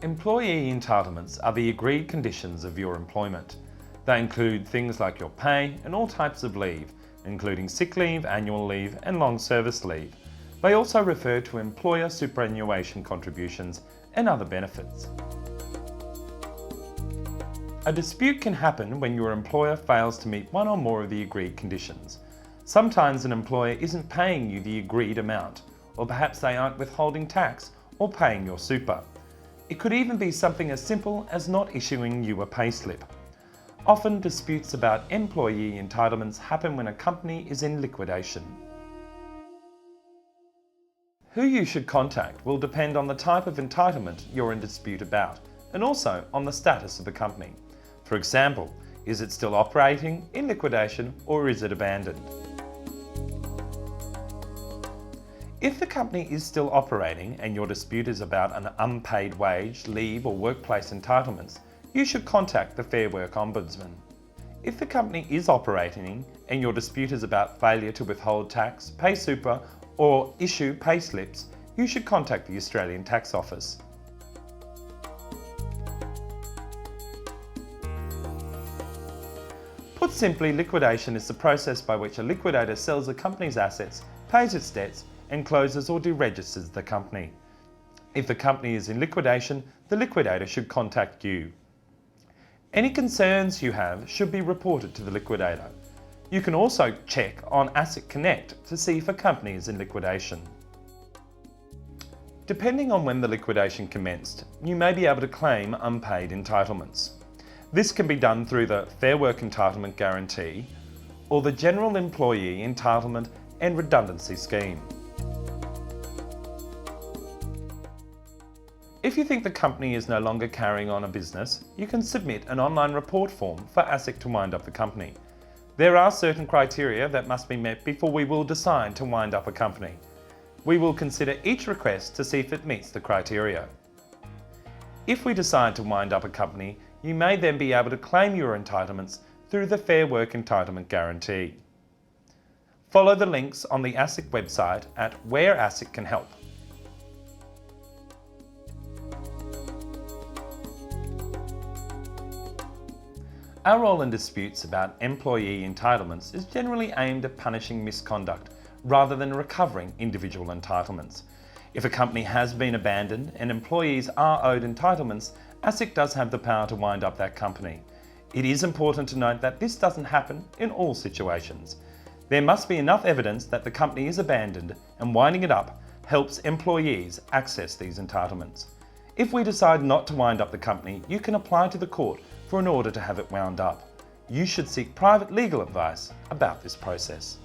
Employee entitlements are the agreed conditions of your employment. They include things like your pay and all types of leave, including sick leave, annual leave and long service leave. They also refer to employer superannuation contributions and other benefits. A dispute can happen when your employer fails to meet one or more of the agreed conditions. Sometimes an employer isn't paying you the agreed amount, or perhaps they aren't withholding tax or paying your super. It could even be something as simple as not issuing you a payslip. Often disputes about employee entitlements happen when a company is in liquidation. Who you should contact will depend on the type of entitlement you're in dispute about, and also on the status of the company. For example, is it still operating, in liquidation, or is it abandoned? If the company is still operating and your dispute is about an unpaid wage, leave or workplace entitlements, you should contact the Fair Work Ombudsman. If the company is operating and your dispute is about failure to withhold tax, pay super or issue pay slips, you should contact the Australian Tax Office. Put simply, liquidation is the process by which a liquidator sells a company's assets, pays its debts, and closes or deregisters the company. If the company is in liquidation, the liquidator should contact you. Any concerns you have should be reported to the liquidator. You can also check on ASIC Connect to see if a company is in liquidation. Depending on when the liquidation commenced, you may be able to claim unpaid entitlements. This can be done through the Fair Work Entitlement Guarantee or the General Employee Entitlement and Redundancy Scheme. If you think the company is no longer carrying on a business, you can submit an online report form for ASIC to wind up the company. There are certain criteria that must be met before we will decide to wind up a company. We will consider each request to see if it meets the criteria. If we decide to wind up a company, you may then be able to claim your entitlements through the Fair Work Entitlement Guarantee. Follow the links on the ASIC website at Where ASIC Can Help. Our role in disputes about employee entitlements is generally aimed at punishing misconduct rather than recovering individual entitlements. If a company has been abandoned and employees are owed entitlements, ASIC does have the power to wind up that company. It is important to note that this doesn't happen in all situations. There must be enough evidence that the company is abandoned, and winding it up helps employees access these entitlements. If we decide not to wind up the company, you can apply to the court for an order to have it wound up. You should seek private legal advice about this process.